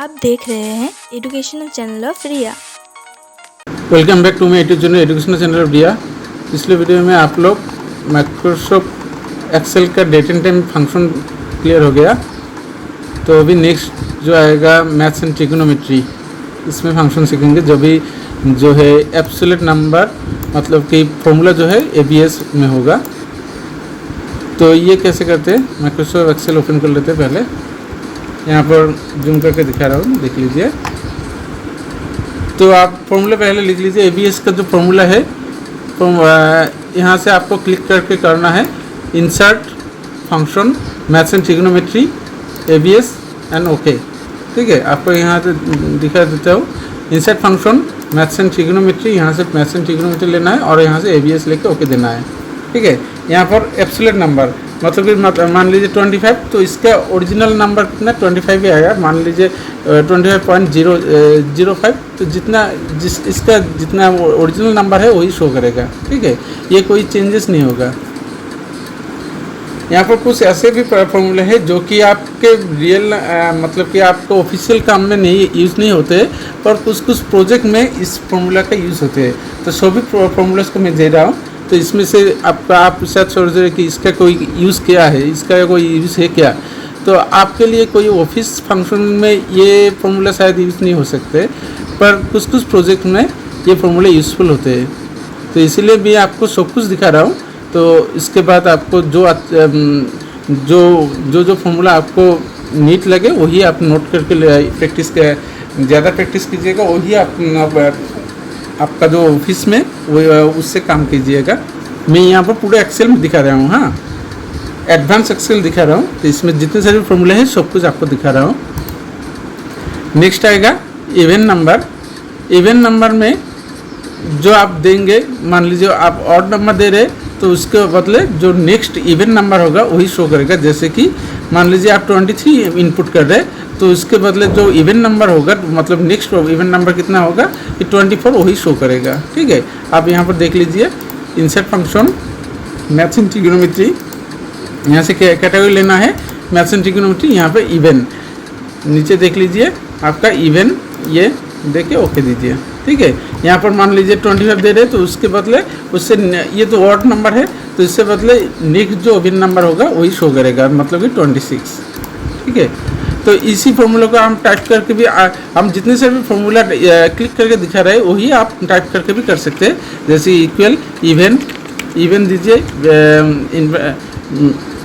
आप देख रहे हैं educational channel of Riya. Welcome back to my YouTube channel educational channel of Riya. पिछले वीडियो में आप लोग माइक्रोसॉफ्ट एक्सेल का date and time function clear हो गया। तो अभी नेक्स्ट जो आएगा मैथ्स एंड ट्रिग्नोमेट्री, इसमें फंक्शन सीखेंगे जो है एब्सोल्यूट नंबर, मतलब कि फॉर्मूला जो है एबीएस में होगा। तो ये कैसे करते हैं, माइक्रोसॉफ्ट एक्सेल ओपन कर लेते हैं। पहले यहाँ पर जूम करके दिखा रहा हूँ, देख लीजिए। तो आप फॉर्मूला पहले लिख लीजिए। एबीएस का जो फॉर्मूला है, यहाँ से आपको क्लिक करके करना है insert function maths and trigonometry ABS and okay. ठीक है, आपको यहाँ से दिखा देता हूँ insert function maths and trigonometry. यहाँ से मैथ्स एंड ट्रिग्नोमेट्री लेना है और यहाँ से एबीएस लेके ओके देना है। ठीक है, यहाँ पर एब्सोल्यूट नंबर मतलब कि मान लीजिए 25, तो इसका ओरिजिनल नंबर कितना 25 ही आएगा। मान लीजिए 25.005, तो इसका जितना ओरिजिनल नंबर है वही शो करेगा। ठीक है, ये कोई चेंजेस नहीं होगा। यहाँ पर कुछ ऐसे भी फॉर्मूले हैं जो कि आपके रियल मतलब कि आपको ऑफिशियल काम में नहीं यूज़ नहीं होते, पर कुछ प्रोजेक्ट में इस फॉर्मूला का यूज़ होते हैं। तो सभी फॉर्मूलास को मैं दे रहा हूँ। तो इसमें से आप शायद सोच रहे कि इसका कोई यूज़ क्या है, इसका कोई यूज़ है क्या। तो आपके लिए कोई ऑफिस फंक्शन में ये फॉर्मूला शायद यूज़ नहीं हो सकते, पर कुछ प्रोजेक्ट में ये फॉर्मूले यूज़फुल होते हैं। तो इसीलिए मैं आपको सब कुछ दिखा रहा हूँ। तो इसके बाद आपको जो फॉर्मूला आपको नीट लगे वही आप नोट करके ज़्यादा प्रैक्टिस कीजिएगा। वही आपका जो ऑफिस में वो उससे काम कीजिएगा। मैं यहाँ पर पूरे एक्सेल में दिखा रहा हूँ, हाँ, एडवांस एक्सेल दिखा रहा हूँ। तो इसमें जितने सारे फॉर्मूले हैं सब कुछ आपको दिखा रहा हूँ। नेक्स्ट आएगा इवन नंबर। इवन नंबर में जो आप देंगे, मान लीजिए आप ऑड नंबर दे रहे तो उसके बदले जो नेक्स्ट इवन नंबर होगा वही शो करेगा। जैसे कि मान लीजिए आप 23 इनपुट कर रहे हैं, तो उसके बदले जो इवन नंबर होगा, मतलब नेक्स्ट इवन नंबर कितना होगा, कि 24 वही शो करेगा। ठीक है, आप यहाँ पर देख लीजिए insert function maths and trigonometry. यहाँ से कैटेगरी लेना है मैथ्स एंड ट्रिग्नोमेट्री। यहाँ पे इवन नीचे देख लीजिए आपका इवन, ये देके ओके दीजिए। ठीक है, यहाँ पर मान लीजिए 25 दे रहे तो उसके बदले उससे ये तो ऑड नंबर है, तो इससे बदले नेक्स्ट जो इवन नंबर होगा वही शो करेगा, मतलब कि 26। ठीक है, तो इसी फॉर्मूला को हम टाइप करके भी हम जितने से भी फॉर्मूला क्लिक करके दिखा रहे हैं वही आप टाइप करके भी कर सकते हैं। जैसे इक्वल इवन दीजिए,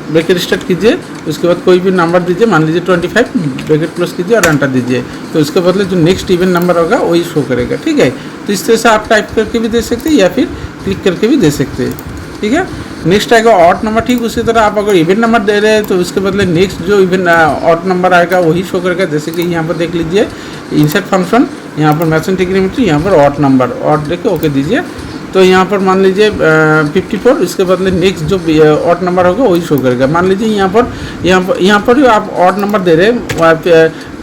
ब्रैकेट स्टार्ट कीजिए, उसके बाद कोई भी नंबर दीजिए, मान लीजिए 25, ब्रैकेट क्लोज कीजिए और एंटर दीजिए। तो उसके बदले जो नेक्स्ट इवन नंबर होगा वही शो करेगा। ठीक है, तो इस तरह से आप टाइप करके भी दे सकते हैं या फिर क्लिक करके भी दे सकते हैं। ठीक है, नेक्स्ट आएगा ऑड नंबर। ठीक उसी तरह आप अगर इवन नंबर दे रहे हैं तो उसके बदले नेक्स्ट जो इवन ऑड नंबर आएगा वही शो करेगा। जैसे कि यहाँ पर देख लीजिए इंसर्ट फंक्शन, यहाँ पर मैथ्स एंड ट्रिग्नोमेट्री, यहाँ पर ऑड नंबर, ऑड देके ओके दीजिए। तो यहाँ पर मान लीजिए 54, इसके बदले नेक्स्ट जो ऑड नंबर होगा वही शो करेगा। मान लीजिए यहाँ पर आप ऑड नंबर दे रहे हैं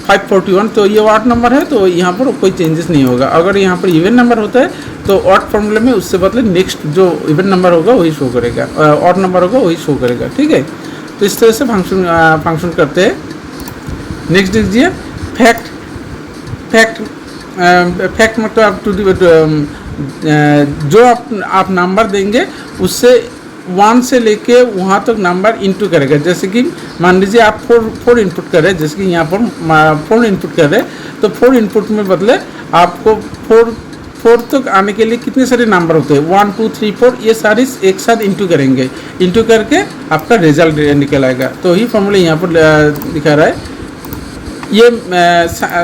541, तो ये ऑड नंबर है, तो यहाँ पर कोई चेंजेस नहीं होगा। अगर यहाँ पर इवन नंबर होता है तो ऑड फॉर्मूले में उससे बदले नेक्स्ट जो इवन नंबर होगा वही शो करेगा, ऑड नंबर होगा वही शो करेगा। ठीक है, तो इस तरह से फंक्शन करते हैं। नेक्स्ट दीजिए फैक्ट मतलब आप जो आप नंबर देंगे उससे 1 से लेके वहाँ तक नंबर इंटू करेगा। जैसे कि मान लीजिए आप 4 इनपुट कर रहे हैं, जैसे कि यहाँ पर 4 इनपुट कर रहे हैं, तो 4 इनपुट में बदले आपको 4 तक आने के लिए कितने सारे नंबर होते हैं, 1 2 3 4, ये सारे एक साथ इंटू करेंगे। इंटू करके आपका रिजल्ट निकल आएगा। तो यही फॉर्मूला यहाँ पर दिखा रहा है। ये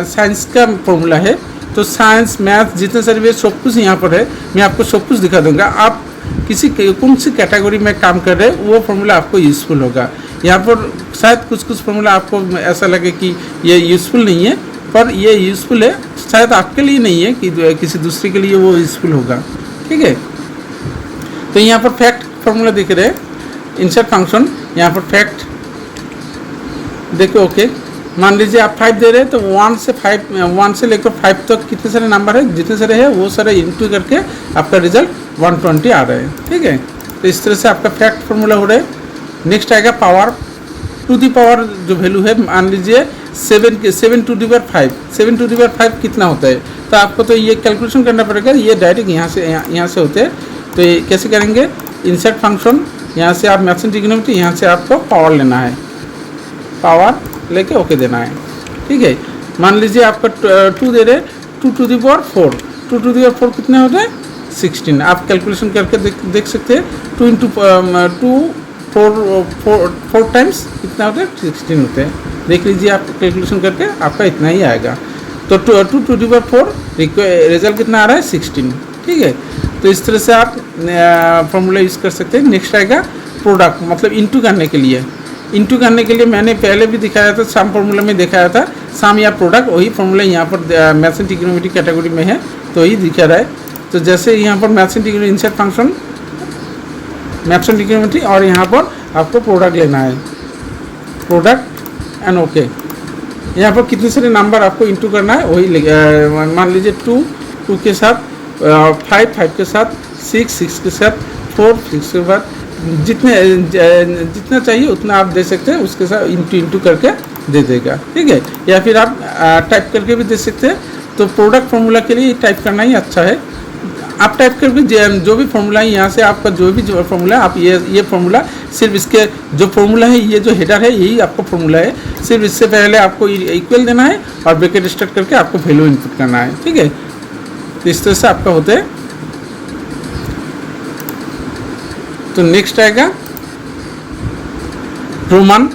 साइंस का फॉर्मूला है। तो साइंस मैथ जितने सारे वे सब कुछ यहाँ पर है, मैं आपको सब कुछ दिखा दूंगा। आप कौन सी कैटेगरी में काम कर रहे हैं वो फॉर्मूला आपको यूज़फुल होगा। यहाँ पर शायद कुछ फॉर्मूला आपको ऐसा लगे कि ये यूज़फुल नहीं है, पर ये यूज़फुल है। शायद आपके लिए नहीं है कि किसी दूसरे के लिए वो यूज़फुल होगा। ठीक है, तो यहाँ पर फैक्ट फॉर्मूला दिख रहे हैं, इंसर्ट फंक्शन, यहाँ पर फैक्ट देखो ओके। मान लीजिए आप 5 दे रहे हैं, तो 1 से लेकर 5 तक कितने सारे नंबर है, जितने सारे हैं वो सारे इंटू करके आपका रिजल्ट 120 आ रहा है। ठीक है, तो इस तरह से आपका फैक्ट फॉर्मूला हो रहा है। नेक्स्ट आएगा पावर। टू दी पावर जो वैल्यू है मान लीजिए 7 to the power 5, 7 to the power 5 कितना होता है, तो आपको तो ये कैलकुलेशन करना पड़ेगा। ये डायरेक्ट यहाँ से होते हैं, तो ये कैसे करेंगे, इंसर्ट फंक्शन, यहाँ से आप मैथ्स एंड ट्रिग्नोमेट्री, यहाँ से आपको पावर लेना है, पावर लेके ओके देना है, ठीक है। मान लीजिए आपका 2 दे रहे, 2 to the power 4, 2 to the power 4 कितने होते हैं 16। आप कैलकुलेशन करके देख सकते हैं, 2 इंटू 4 टाइम्स कितना होता है 16 होते हैं। देख लीजिए आप कैलकुलेशन करके आपका इतना ही आएगा। तो 2 टू दी पावर 4 रिजल्ट कितना आ रहा है 16, ठीक है। तो इस तरह से आप फॉर्मूला यूज़ कर सकते हैं। नेक्स्ट आएगा प्रोडक्ट, मतलब इंटू करने के लिए। इंटू करने के लिए मैंने पहले भी दिखाया था, सम फॉर्मूला में दिखाया था, सम या प्रोडक्ट, वही फॉर्मूला यहाँ पर मैथ्स एंड ट्रिग्नोमेट्री कैटेगरी में है, तो वही दिखा रहा है। तो जैसे यहाँ पर maths and trigonometry insert function, maths and trigonometry, और यहाँ पर आपको प्रोडक्ट लेना है, प्रोडक्ट एंड ओके। यहाँ पर कितने सारे नंबर आपको इंटू करना है वही मान लीजिए 2 के साथ 5 के साथ 6 के साथ 6 के बाद जितना चाहिए उतना आप दे सकते हैं, उसके साथ इंटू करके दे देगा, ठीक है। या फिर आप टाइप करके भी दे सकते हैं। तो प्रोडक्ट फार्मूला के लिए टाइप करना ही अच्छा है। आप टाइप करके जो भी फार्मूला है, यहाँ से आपका जो भी फार्मूला है, आप ये फार्मूला सिर्फ इसके जो फार्मूला है, ये जो हेडर है यही आपका फार्मूला है, सिर्फ इससे पहले आपको इक्वल देना है और ब्रैकेट स्टार्ट करके आपको वैल्यू इनपुट करना है, ठीक है। तो इस तरह से आपका होता है। तो नेक्स्ट आएगा रोमन।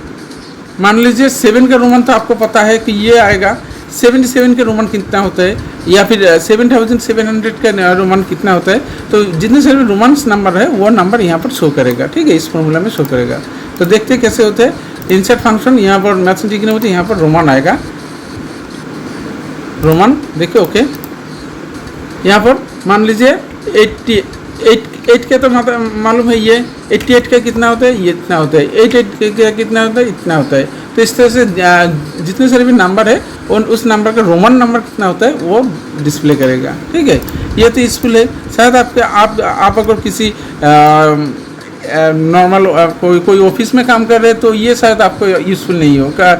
मान लीजिए 7 का रोमन तो आपको पता है कि ये आएगा। 77 का रोमन कितना होता है, या फिर 7700 का रोमन कितना होता है। तो जितने सारे रोमन्स नंबर है वो नंबर यहाँ पर शो करेगा, ठीक है, इस फॉर्मूला में शो करेगा। तो देखते हैं कैसे होते हैं। इंसर्ट फंक्शन, यहाँ पर मैथ्स एंड ट्रिग्नोमेट्री, यहाँ पर रोमन आएगा, रोमन देखिए ओके। यहाँ पर मान लीजिए 88 का तो मालूम है, ये 88 का कितना होता है, ये इतना होता है, 88 का कितना होता है, इतना होता है। तो इस तरह से जितने सारे भी नंबर है उस नंबर का रोमन नंबर कितना होता है वो डिस्प्ले करेगा, ठीक है। ये तो यूजफुल है। शायद आप अगर किसी नॉर्मल कोई ऑफिस में काम कर रहे हैं तो ये शायद आपको यूजफुल नहीं होगा।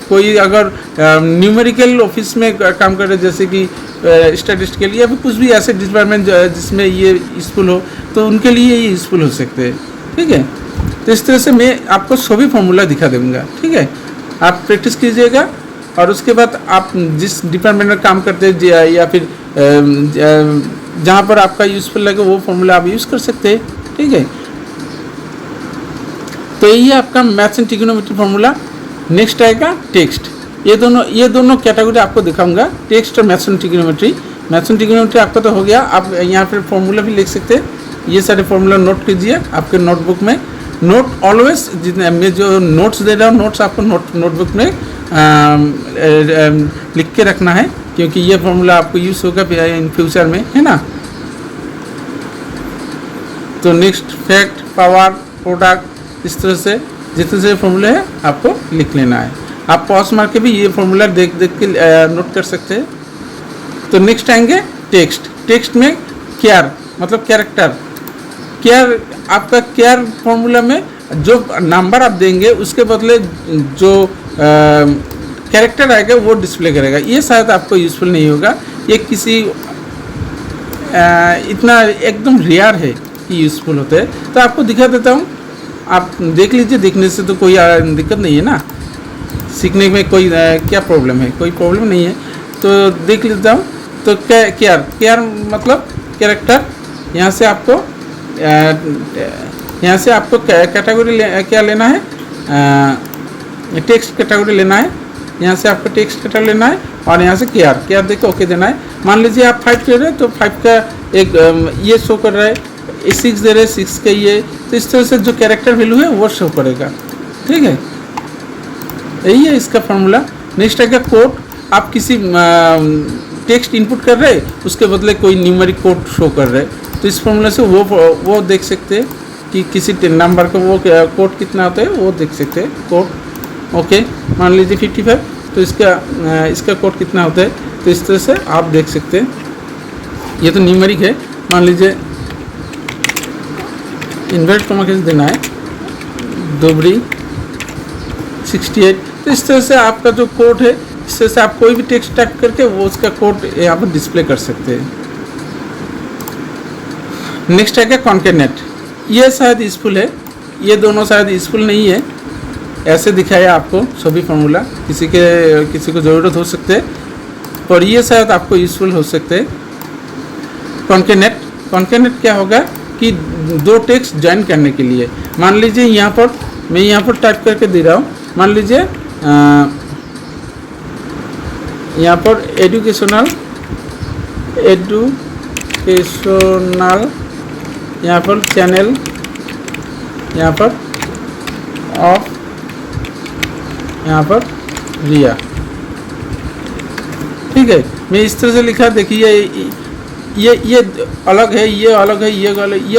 कोई अगर न्यूमेरिकल ऑफिस में काम कर रहे, जैसे कि स्टैटिस्टिकल या फिर कुछ भी ऐसे डिपार्टमेंट जिसमें ये यूजफुल हो, तो उनके लिए ये यूजफुल हो सकते हैं, ठीक है। तो इस तरह से मैं आपको सभी फॉर्मूला दिखा दूँगा, ठीक है। आप प्रैक्टिस कीजिएगा और उसके बाद आप जिस डिपार्टमेंट में काम करते हैं या फिर जहाँ पर आपका यूजफुल लगे वो फॉर्मूला आप यूज़ कर सकते हैं, ठीक है। तो यही आपका maths and trigonometry formula. Next आएगा टेक्स्ट। ये दोनों कैटेगरी आपको दिखाऊंगा, टेक्स्ट और maths and trigonometry. Maths and trigonometry आपका तो हो गया। आप यहाँ पर फॉर्मूला भी लिख सकते हैं। ये सारे फॉर्मूला नोट कीजिए आपके नोटबुक में। नोट ऑलवेज, जितने मैं जो नोट्स दे रहा हूँ, नोट्स आपको नोटबुक में लिख के रखना है, क्योंकि ये फॉर्मूला आपको यूज़ होगा इन फ्यूचर में, है ना। तो नेक्स्ट फैक्ट, पावर, प्रोडक्ट, इस तरह से जितने से फॉर्मूले हैं आपको लिख लेना है। आप पॉज मार के भी ये फॉर्मूला देख के नोट कर सकते हैं। तो नेक्स्ट आएंगे टेक्स्ट। टेक्स्ट में केयर मतलब कैरेक्टर। केयर, आपका केयर फॉर्मूला में जो नंबर आप देंगे उसके बदले जो कैरेक्टर आएगा वो डिस्प्ले करेगा। ये शायद आपको यूज़फुल नहीं होगा, ये किसी इतना एकदम रेयर है कि यूज़फुल होते हैं। तो आपको दिखा देता हूँ, आप देख लीजिए। देखने से तो कोई दिक्कत नहीं है ना, सीखने में कोई क्या प्रॉब्लम है, कोई प्रॉब्लम नहीं है। तो देख लेता हूँ। तो केयर मतलब कैरेक्टर। यहाँ से आपको कैटेगरी क्या लेना है, टेक्स्ट कैटेगरी लेना है। यहाँ से आपको टेक्स्ट कैटेगरी लेना है और यहाँ से केयर देखो ओके देना है। मान लीजिए आप 5 दे रहे हैं तो 5 का एक ये शो कर रहा है, 6 दे रहे हैं 6 का ये। तो इस तरह से जो कैरेक्टर वैल्यू है वो शो करेगा, ठीक है। यही है इसका फॉर्मूला। नेक्स्ट आएगा कोड। आप किसी टेक्स्ट इनपुट कर रहे हैं, उसके बदले कोई न्यूमेरिक कोड शो कर रहे हैं, तो इस फॉर्मूला से वो देख सकते हैं कि किसी नंबर का वो कोड कितना होता है वो देख सकते हैं। कोड ओके, मान लीजिए 55, तो इसका कोड कितना होता है, तो इस तरह से आप देख सकते हैं। ये तो न्यूमेरिक है। मान लीजिए इन्वर्ट कॉमा कैसे देना है, दोबरी 68। तो इस तरह से आपका जो कोड है, इस तरह से आप कोई भी टेक्स्ट टाइप करके वो उसका कोड यहाँ पर डिस्प्ले कर सकते हैं। नेक्स्ट है क्या, कॉन्केनेट। ये शायद यूजफुल है, ये दोनों शायद यूजफुल नहीं है। ऐसे दिखाया आपको सभी फार्मूला, किसी को ज़रूरत हो सकते है, पर ये शायद आपको यूजफुल हो सकते हैं। कॉन्केनेट क्या होगा कि दो टेक्स्ट ज्वाइन करने के लिए, मान लीजिए यहाँ पर मैं यहाँ पर टाइप करके दे रहा हूँ, मान लीजिए यहाँ पर एजुकेशनल यहाँ पर चैनल, यहाँ पर ऑफ, यहाँ पर रिया। ठीक है, मैं इस तरह से लिखा, देखिए ये अलग है, ये अलग है, ये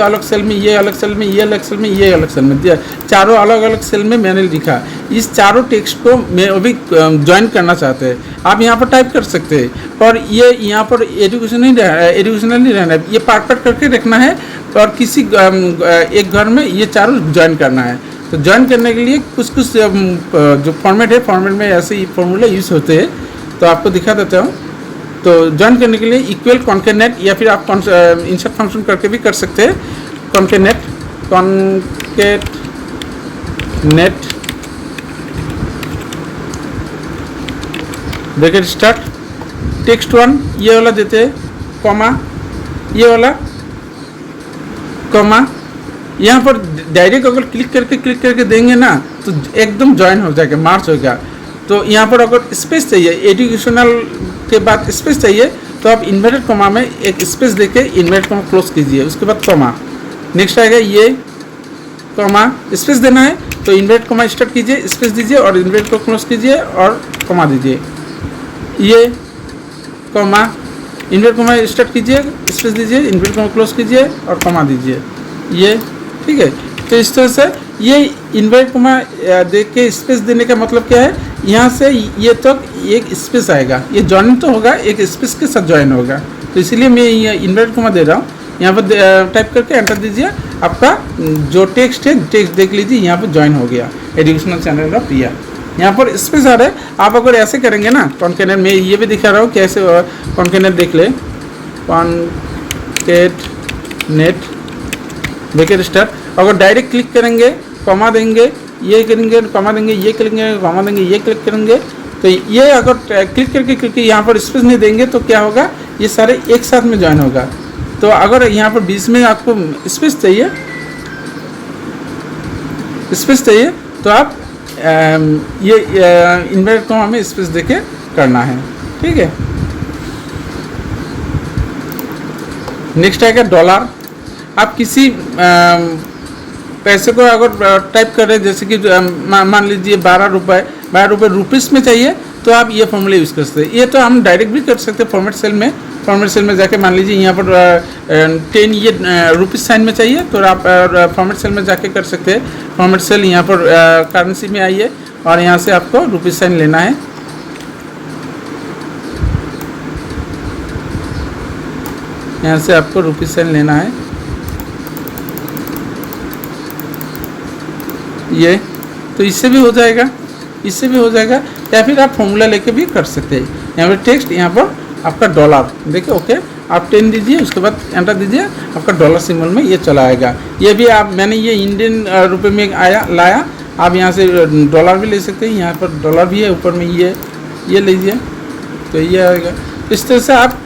अलग सेल में, ये अलग सेल में, ये अलग सेल में, ये अलग सेल में, चारों अलग अलग सेल में मैंने लिखा। इस चारों टेक्स्ट को मैं अभी ज्वाइन करना चाहते हैं, आप यहाँ पर टाइप कर सकते हैं, पर ये यहाँ पर एजुकेशनल नहीं रहना है, ये पार्ट करके रखना है, और किसी एक घर में ये चारों ज्वाइन करना है। तो ज्वाइन करने के लिए कुछ जो फॉर्मेट है, फॉर्मेट में ऐसे ही फॉर्मूला यूज़ होते हैं, तो आपको दिखा देता हूँ। तो ज्वाइन करने के लिए इक्वल कॉन्केनेट, या फिर आप इंसर्ट फंक्शन करके भी कर सकते हैं। कॉन्केनेट ब्रैकेट स्टार्ट, टेक्स्ट 1 ये वाला देते हैं, कॉमा, ये वाला कॉमा। यहाँ पर डायरेक्ट अगर क्लिक करके देंगे ना तो एकदम ज्वाइन हो जाएगा, मार्च होगा। तो यहाँ पर अगर स्पेस चाहिए, एजुकेशनल के बाद स्पेस चाहिए, तो आप इन्वर्टेड कॉमा में एक स्पेस देके इन्वर्टेड कॉमा क्लोज कीजिए, उसके बाद कॉमा। नेक्स्ट आएगा ये कॉमा, स्पेस देना है तो इन्वर्टेड कॉमा स्टार्ट कीजिए, स्पेस दीजिए और इन्वर्टेड को क्लोज कीजिए और कॉमा दीजिए। ये कॉमा, इन्वर्टेड कॉमा स्टार्ट कीजिए, स्पेस दीजिए, इन्वर्टेड कॉमा क्लोज कीजिए और कॉमा दीजिए। ये ठीक है। तो इस तरह से ये इन्वर्टेड कॉमा दे के स्पेस देने का मतलब क्या है, यहाँ से ये तक एक स्पेस आएगा, ये ज्वाइन तो होगा, एक स्पेस के साथ ज्वाइन होगा। तो इसीलिए मैं ये इन्वर्टेड कॉमा दे रहा हूँ। यहाँ पर टाइप करके एंटर दीजिए, आपका जो टेक्स्ट है, टेक्स्ट देख लीजिए, यहाँ पर ज्वाइन हो गया, एजुकेशनल चैनल ऑफ प्रिया। यहाँ पर स्पेस आ रहा है। आप अगर ऐसे करेंगे ना, कॉन्केनेट में ये भी दिखा रहा हूँ कैसे कॉन्केनेट देख ले, कॉन्केनेट ब्रैकेट स्टार्ट। अगर डायरेक्ट क्लिक करेंगे, कॉमा देंगे, ये करेंगे, कॉमा देंगे, ये करेंगे, कॉमा देंगे, ये क्लिक करेंगे, तो ये अगर क्लिक करके यहाँ पर स्पेस नहीं देंगे तो क्या होगा, ये सारे एक साथ में ज्वाइन होगा। तो अगर यहाँ पर बीच में आपको स्पेस चाहिए तो आप ये इन्वर्टेड कॉमा में स्पेस देके करना है। ठीक है। नेक्स्ट आएगा डॉलर। आप किसी पैसे को अगर टाइप कर रहे हैं, जैसे कि मान लीजिए 12 रुपये रुपीस में चाहिए, तो आप ये फॉर्मूला यूज़ कर सकते हैं। ये तो हम डायरेक्ट भी कर सकते हैं फॉर्मेट सेल में जाके, मान लीजिए यहाँ पर 10 ये रुपीस साइन में चाहिए, तो आप फॉर्मेट सेल में जाके कर सकते हैं। फॉर्मेट सेल यहाँ पर करेंसी में आइए और यहाँ से आपको रुपीस साइन लेना है। यहाँ से आपको रुपीस साइन लेना है, ये तो इससे भी हो जाएगा, या फिर आप फॉर्मूला लेके भी कर सकते हैं। यहाँ पर टेक्स्ट, यहाँ पर आपका डॉलर देखिए, ओके, आप 10 दीजिए, उसके बाद एंटर दीजिए, आपका डॉलर सिंबल में ये चला आएगा। ये भी आप, मैंने ये इंडियन रुपए में लाया, आप यहाँ से डॉलर भी ले सकते हैं, यहाँ पर डॉलर भी है, ऊपर में ये लीजिए, तो ये आएगा। इस तरह से आप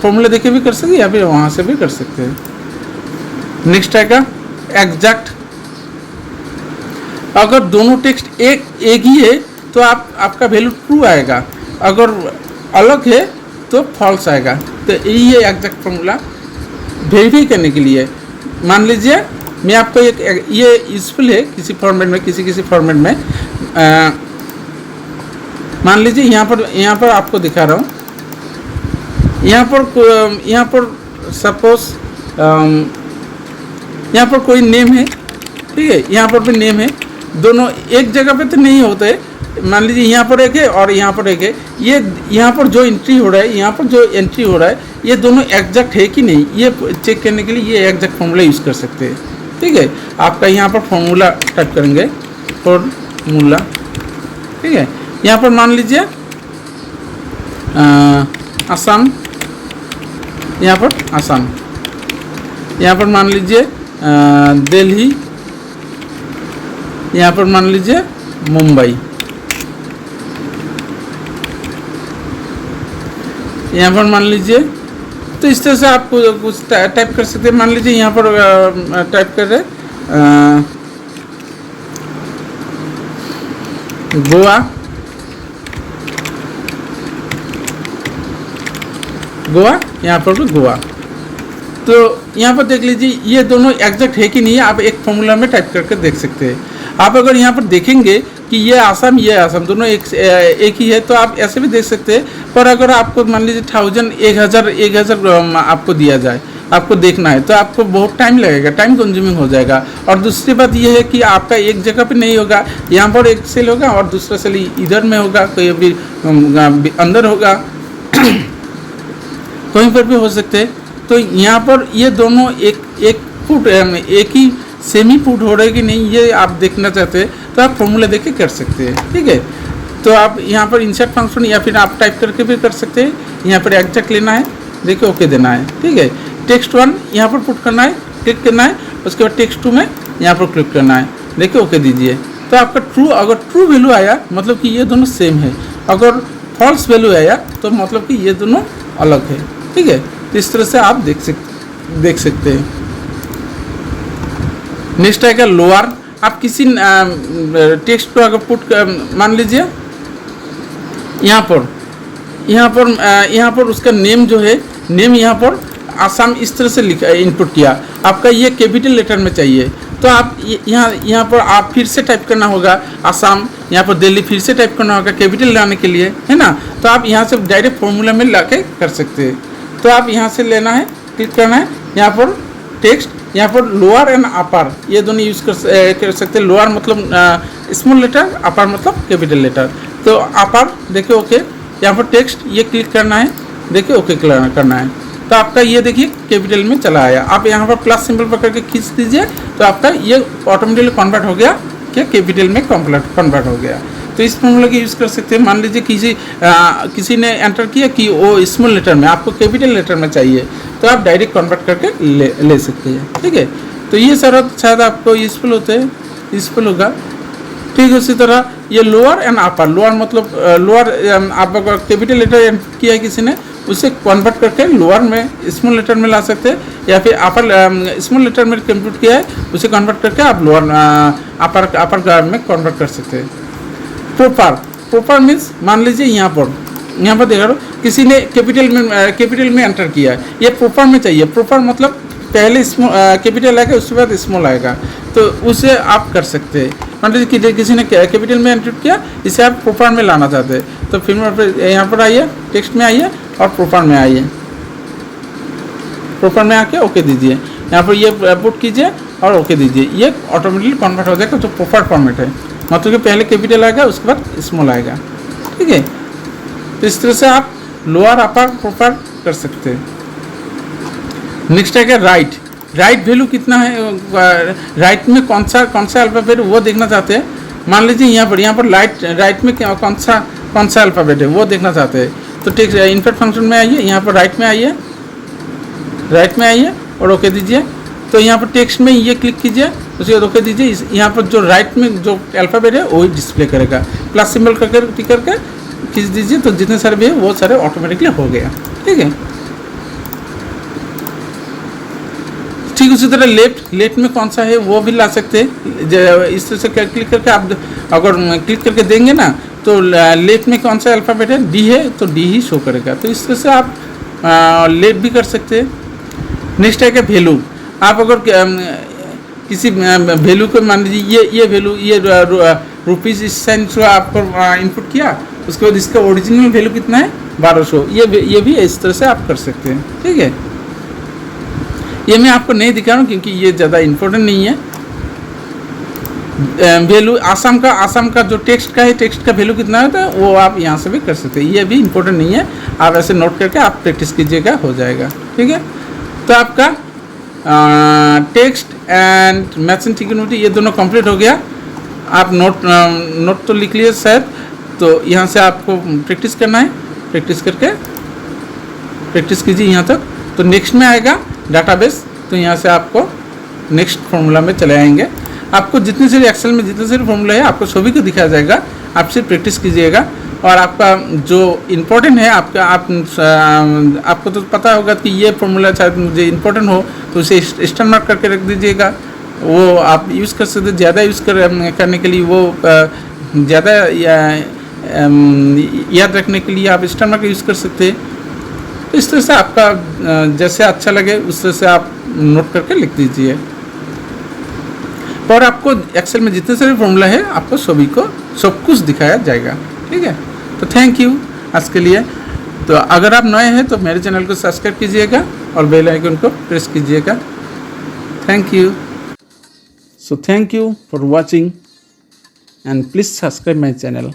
फॉर्मूला देखे भी कर सकते हैं, या फिर वहाँ से भी कर सकते हैं। नेक्स्ट आएगा एग्जैक्ट। अगर दोनों टेक्स्ट एक ही है तो आपका वैल्यू ट्रू आएगा, अगर अलग है तो फॉल्स आएगा। तो यही है एग्जैक्ट फॉर्मूला वेरीफाई करने के लिए। मान लीजिए मैं आपको ये यूजफुल है किसी फॉर्मेट में, किसी फॉर्मेट में। मान लीजिए यहाँ पर आपको दिखा रहा हूँ, यहाँ पर सपोज यहाँ पर कोई नेम है, ठीक है, यहाँ पर भी नेम है, दोनों एक जगह पे तो नहीं होते। मान लीजिए यहाँ पर एक है और यहाँ पर एक है, ये यहाँ पर जो एंट्री हो रहा है, यहाँ पर जो एंट्री हो रहा है, ये दोनों एग्जैक्ट है कि नहीं, ये चेक करने के लिए ये एग्जैक्ट फॉर्मूला यूज़ कर सकते हैं। ठीक है, आपका यहाँ पर फॉर्मूला टाइप करेंगे, फॉर्मूला ठीक है। यहाँ पर मान लीजिए असम, यहाँ पर असम, यहाँ पर मान लीजिए दिल्ली, यहाँ पर मान लीजिए मुंबई, यहाँ पर मान लीजिए। तो इस तरह से आप कुछ टाइप कर सकते हैं। मान लीजिए यहाँ पर टाइप कर रहे गोवा, गोवा, यहाँ पर भी गोवा। तो यहाँ पर देख लीजिए ये दोनों एग्जैक्ट है कि नहीं है, आप एक फॉर्मूला में टाइप करके देख सकते हैं। आप अगर यहाँ पर देखेंगे कि ये आसाम, ये आसाम, दोनों एक ही है, तो आप ऐसे भी देख सकते हैं। पर अगर आपको मान लीजिए 1000 आपको दिया जाए, आपको देखना है, तो आपको बहुत टाइम लगेगा, टाइम कंज्यूमिंग हो जाएगा। और दूसरी बात यह है कि आपका एक जगह पे नहीं होगा, यहाँ पर एक सेल होगा और दूसरा सेल इधर में होगा, कोई भी अंदर होगा, कहीं पर भी हो सकते हैं। तो यहाँ पर ये दोनों एक फुट, एक ही सेमी फुट हो रहा है कि नहीं, ये आप देखना चाहते हैं तो आप फॉर्मूला देख के कर सकते हैं। ठीक है। तो आप यहाँ पर इंसर्ट फंक्शन या फिर आप टाइप करके भी कर सकते हैं। यहाँ पर एग्जैक्ट लेना है, देखिए ओके देना है। ठीक है। टेक्स्ट 1 यहाँ पर पुट करना है, क्लिक करना है। उसके बाद टेक्स्ट 2 में यहाँ पर क्लिक करना है, देखिए ओके दीजिए। तो आपका ट्रू, अगर ट्रू वैल्यू आया मतलब कि ये दोनों सेम है, अगर फॉल्स वैल्यू आया तो मतलब कि ये दोनों अलग है। ठीक है। तो इस तरह से आप देख सकते हैं। नेक्स्ट आएगा लोअर। आप किसी टेक्स्ट को अगर पुट मान लीजिए यहाँ पर उसका नेम जो है, नेम यहाँ पर आसाम इस तरह से लिखा, इनपुट किया। आपका ये कैपिटल लेटर में चाहिए, तो आप यहाँ पर आप फिर से टाइप करना होगा आसाम, यहाँ पर दिल्ली फिर से टाइप करना होगा कैपिटल लाने के लिए, है ना। तो आप यहाँ से डायरेक्ट फॉर्मूला में ला के कर सकते हैं। तो आप यहाँ से लेना है, क्लिक करना है, यहाँ पर टेक्स्ट, यहाँ पर लोअर एंड अपर ये दोनों यूज़ कर सकते हैं। लोअर मतलब स्मॉल लेटर, अपर मतलब कैपिटल लेटर। तो अपर देखिए ओके, यहाँ पर टेक्स्ट ये क्लिक करना है, देखिए ओके करना है। तो आपका ये देखिए कैपिटल में चला आया। आप यहाँ पर प्लस सिंबल पकड़ के खींच दीजिए तो आपका ये ऑटोमेटिकली कन्वर्ट हो गया, क्या कैपिटल में कन्वर्ट हो गया। तो इस फॉर्मूला की यूज़ कर सकते हैं। मान लीजिए किसी ने एंटर किया कि वो स्मॉल लेटर में, आपको कैपिटल लेटर में चाहिए, तो आप डायरेक्ट कन्वर्ट करके ले सकते हैं। ठीक है। तो ये सारा शायद आपको यूजफुल होगा। ठीक है। उसी तरह ये लोअर एंड अपर, लोअर मतलब लोअर, आप अगर कैपिटल लेटर किया है किसी ने, उसे कन्वर्ट करके लोअर में स्मॉल लेटर में ला सकते हैं, या फिर अपर स्मॉल लेटर में कंप्यूट किया है उसे कन्वर्ट करके आप लोअर अपर में कन्वर्ट कर सकते हैं। प्रॉपर मीन्स मान लीजिए यहाँ पर देखा लो किसी ने कैपिटल में एंटर किया है, ये प्रॉपर में चाहिए। प्रॉपर मतलब पहले कैपिटल आएगा उसके बाद स्मॉल आएगा, तो उसे आप कर सकते हैं। मान लीजिए किसी ने कैपिटल में एंटर किया, इसे आप प्रॉपर में लाना चाहते हैं, तो फिर यहाँ पर आइए, टेक्स्ट में आइए और प्रॉपर में आइए। प्रॉपर में आके ओके दीजिए, यहाँ पर ये पुट कीजिए और ओके दीजिए, ये ऑटोमेटिकली कन्वर्ट हो जाएगा। जो प्रॉपर फॉर्मेट है मतलब कि पहले कैपिटल आएगा उसके बाद स्मॉल आएगा। ठीक है। तो इस तरह से आप लोअर अपर प्रॉपर कर सकते हैं। नेक्स्ट है राइट वैल्यू कितना है, राइट में कौन सा अल्फाबेट वो देखना चाहते हैं। मान लीजिए यहाँ पर राइट में कौन सा अल्फाबेट है वो देखना चाहते हैं, तो टेक्स्ट इनपुट फंक्शन में आइए, यहाँ पर राइट में आइए और ओके दीजिए। तो यहाँ पर टेक्स्ट में ये क्लिक कीजिए, उसके बाद ओके दीजिए। यहाँ पर जो राइट में जो अल्फाबेट है वही डिस्प्ले करेगा। प्लस सिंबल करके खींच दीजिए, तो जितने सारे भी है वो सारे ऑटोमेटिकली हो गया। ठीक है। ठीक उसी तरह लेफ्ट में कौन सा है वो भी ला सकते हैं। इस तरह से क्लिक करके आप अगर क्लिक करके देंगे ना, तो लेफ्ट में कौन सा अल्फाबेट है, डी है तो डी ही शो करेगा। तो इस तरह से आप लेफ्ट भी कर सकते हैं। नेक्स्ट है क्या वैल्यू। आप अगर किसी वैल्यू को मान लीजिए ये वैल्यू, ये रुपीज़ इस साइन से आपको इनपुट किया, उसके बाद इसका ओरिजिनल वैल्यू कितना है 1200, ये भी इस तरह से आप कर सकते हैं। ठीक है। ये मैं आपको नहीं दिखा रहा हूँ क्योंकि ये ज़्यादा इम्पोर्टेंट नहीं है। वैल्यू आसाम का जो टेक्स्ट का है, टेक्स्ट का वैल्यू कितना होता है वो आप यहाँ से भी कर सकते हैं। ये भी इम्पोर्टेंट नहीं है, आप ऐसे नोट करके आप प्रैक्टिस कीजिएगा, हो जाएगा। ठीक है। तो आपका text and maths and trigonometry ये दोनों कंप्लीट हो गया। आप नोट तो लिख लिए शायद, तो यहाँ से आपको प्रैक्टिस करना है, प्रैक्टिस करके प्रैक्टिस कीजिए यहाँ तक। तो नेक्स्ट में आएगा डाटाबेस, तो यहाँ से आपको नेक्स्ट फार्मूला में चले आएंगे। आपको जितने सारे एक्सेल में जितने सारे फार्मूला है आपको सभी को दिखाया जाएगा, आप सिर्फ प्रैक्टिस कीजिएगा। और आपका जो इम्पोर्टेंट है आपको तो पता होगा कि ये फार्मूला शायद मुझे इम्पोर्टेंट हो तो उसे स्टार मार्क करके रख दीजिएगा। वो आप यूज़ कर सकते, ज़्यादा यूज़ करने के लिए वो ज़्यादा याद रखने के लिए आप स्टार मार्क यूज़ कर सकते हैं। तो इस तरह से आपका जैसे अच्छा लगे उस तरह से आप नोट करके लिख दीजिए। और आपको एक्सेल में जितने सारे फॉर्मूला है आपको सभी को सब कुछ दिखाया जाएगा, ठीक है। तो थैंक यू आज के लिए। तो अगर आप नए हैं तो मेरे चैनल को सब्सक्राइब कीजिएगा और बेल आइकन को प्रेस कीजिएगा। Thank you. So thank you for watching and please subscribe my channel.